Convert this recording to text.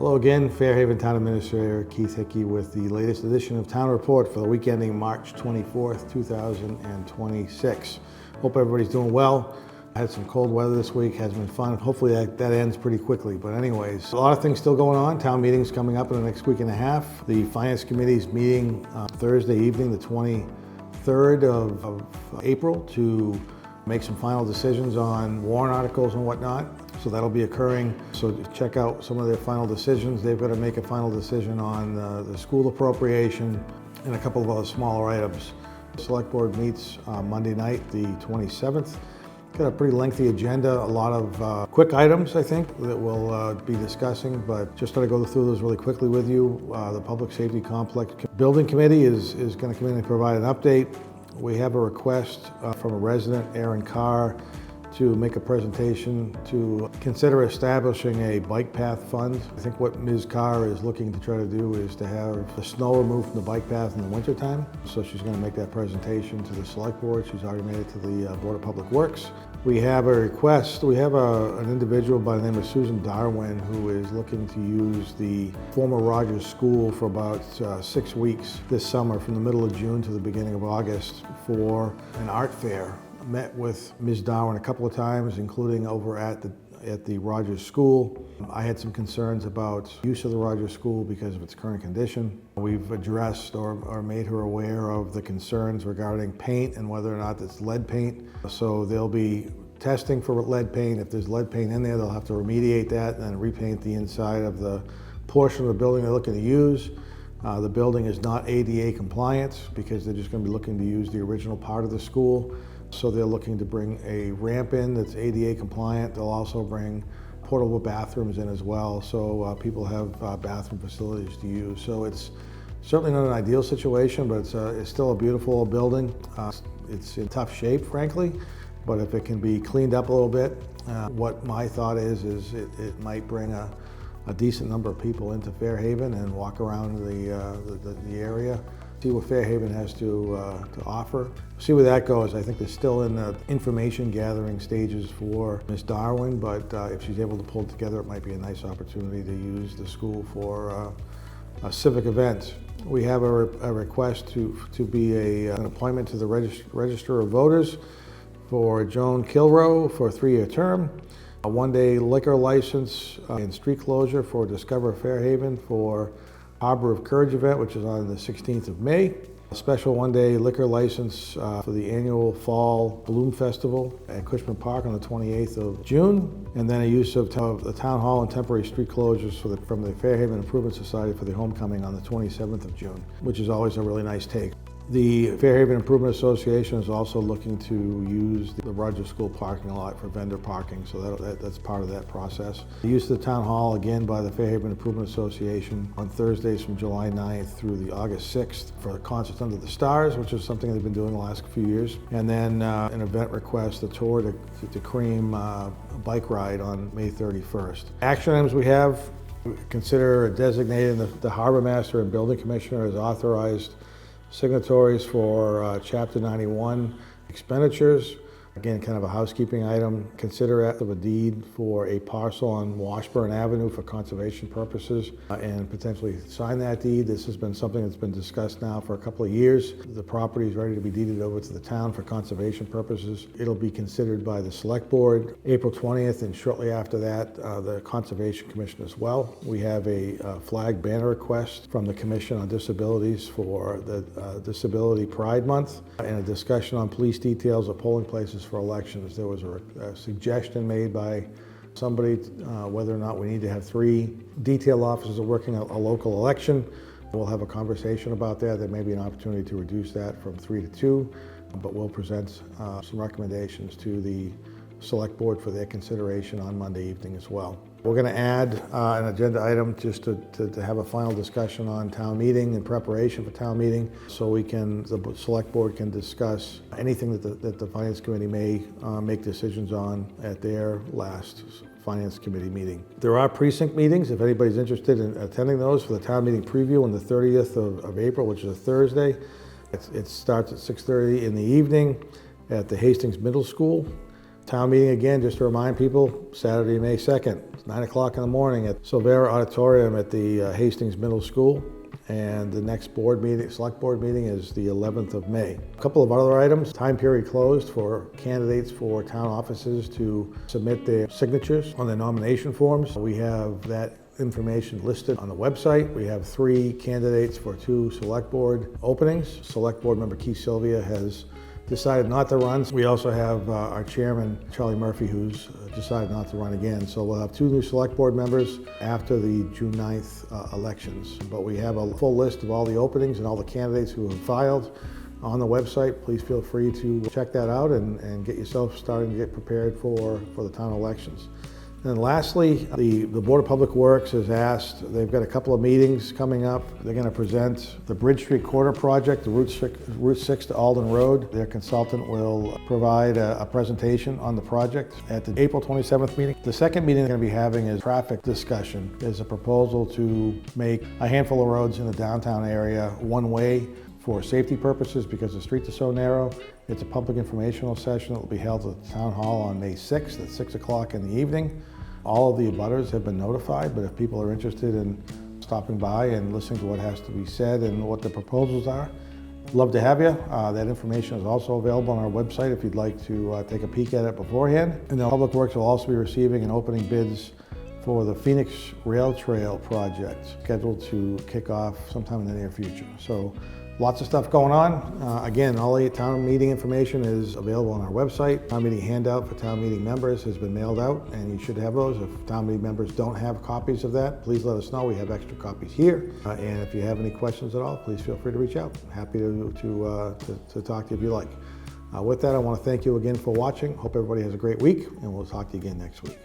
Hello again, Fairhaven Town Administrator Keith Hickey with the latest edition of Town Report for the week ending March 24th, 2026. Hope everybody's doing well. I had some cold weather this week, has been fun. Hopefully that ends pretty quickly. But anyways, a lot of things still going on. Town meeting's coming up in the next week and a half. The Finance Committee's meeting Thursday evening, the 23rd of April, to make some final decisions on warrant articles and whatnot. So that'll be occurring. So check out some of their final decisions. They've got to make a final decision on the school appropriation and a couple of other smaller items. The Select Board meets Monday night, the 27th. Got a pretty lengthy agenda, a lot of quick items, I think, that we'll be discussing, but just going to go through those really quickly with you. The Public Safety Complex Building Committee is going to come in and provide an update. We have a request from a resident, Aaron Carr, to make a presentation to consider establishing a bike path fund. I think what Ms. Carr is looking to try to do is to have the snow removed from the bike path in the wintertime. So she's going to make that presentation to the Select Board. She's already made it to the Board of Public Works. We have a request. We have an individual by the name of Susan Darwin who is looking to use the former Rogers School for about 6 weeks this summer, from the middle of June to the beginning of August, for an art fair. Met with Ms. Darwin a couple of times, including over at the Rogers School. I had some concerns about use of the Rogers School because of its current condition. We've addressed or made her aware of the concerns regarding paint and whether or not it's lead paint. So they'll be testing for lead paint. If there's lead paint in there, they'll have to remediate that and then repaint the inside of the portion of the building they're looking to use. The building is not ADA compliant because they're just going to be looking to use the original part of the school. So they're looking to bring a ramp in that's ADA compliant. They'll also bring portable bathrooms in as well, so people have bathroom facilities to use. So it's certainly not an ideal situation, but it's still a beautiful building. It's in tough shape, frankly, but if it can be cleaned up a little bit, what my thought is it might bring a decent number of people into Fairhaven and walk around the area, see what Fairhaven has to offer. See where that goes. I think they're still in the information gathering stages for Ms. Darwin, but if she's able to pull it together, it might be a nice opportunity to use the school for a civic event. We have a request to be an appointment to the Register of Voters for Joan Kilrow for a 3-year term. A 1-day liquor license and street closure for Discover Fairhaven for Harbor of Courage event, which is on the 16th of May. A special 1-day liquor license for the annual Fall Bloom Festival at Cushman Park on the 28th of June. And then a use of the Town Hall and temporary street closures from the Fairhaven Improvement Society for the homecoming on the 27th of June, which is always a really nice take. The Fairhaven Improvement Association is also looking to use the Rogers School parking lot for vendor parking, so that's part of that process. The use of the Town Hall, again, by the Fairhaven Improvement Association on Thursdays from July 9th through the August 6th for concerts under the stars, which is something they've been doing the last few years. And then an event request, a tour to Cream bike ride on May 31st. Action items we have: consider designating the Harbor Master and Building Commissioner as authorized signatories for Chapter 91 expenditures. Again, kind of a housekeeping item. Consider act of a deed for a parcel on Washburn Avenue for conservation purposes and potentially sign that deed. This has been something that's been discussed now for a couple of years. The property is ready to be deeded over to the town for conservation purposes. It'll be considered by the Select Board April 20th, and shortly after that, the Conservation Commission as well. We have a flag banner request from the Commission on Disabilities for the Disability Pride Month, and a discussion on police details at polling places for elections. There was a suggestion made by somebody whether or not we need to have 3 detail officers working a local election. We'll have a conversation about that. There may be an opportunity to reduce that from 3 to 2, but we'll present some recommendations to the Select Board for their consideration on Monday evening as well. We're going to add an agenda item just to have a final discussion on town meeting and preparation for town meeting, so the Select Board can discuss anything that the Finance Committee may make decisions on at their last Finance Committee meeting. There are precinct meetings, if anybody's interested in attending those, for the town meeting preview on the 30th of April, which is a Thursday. It starts at 6:30 in the evening at the Hastings Middle School. Town meeting again, just to remind people, Saturday, May 2nd, it's 9 o'clock in the morning at Silvera Auditorium at the Hastings Middle School. And the next select board meeting is the 11th of May. A couple of other items. Time period closed for candidates for town offices to submit their signatures on their nomination forms. We have that information listed on the website. We have 3 candidates for 2 select board openings. Select board member Keith Sylvia has decided not to run. We also have our chairman, Charlie Murphy, who's decided not to run again. So we'll have 2 new select board members after the June 9th elections. But we have a full list of all the openings and all the candidates who have filed on the website. Please feel free to check that out and get yourself started and get prepared for the town elections. And lastly, the Board of Public Works has asked, they've got a couple of meetings coming up. They're going to present the Bridge Street Corridor project, the Route 6 to Alden Road. Their consultant will provide a presentation on the project at the April 27th meeting. The second meeting they're going to be having is traffic discussion. There's a proposal to make a handful of roads in the downtown area one-way for safety purposes because the streets are so narrow. It's a public informational session that will be held at the Town Hall on May 6th at 6 o'clock in the evening. All of the abutters have been notified, but if people are interested in stopping by and listening to what has to be said and what the proposals are, love to have you. That information is also available on our website if you'd like to take a peek at it beforehand. And the Public Works will also be receiving and opening bids for the Phoenix Rail Trail project, scheduled to kick off sometime in the near future. So lots of stuff going on. Again, all the town meeting information is available on our website. Town meeting handout for town meeting members has been mailed out, and you should have those. If town meeting members don't have copies of that, please let us know. We have extra copies here. And if you have any questions at all, please feel free to reach out. Happy to talk to you if you like. With that, I want to thank you again for watching. Hope everybody has a great week, and we'll talk to you again next week.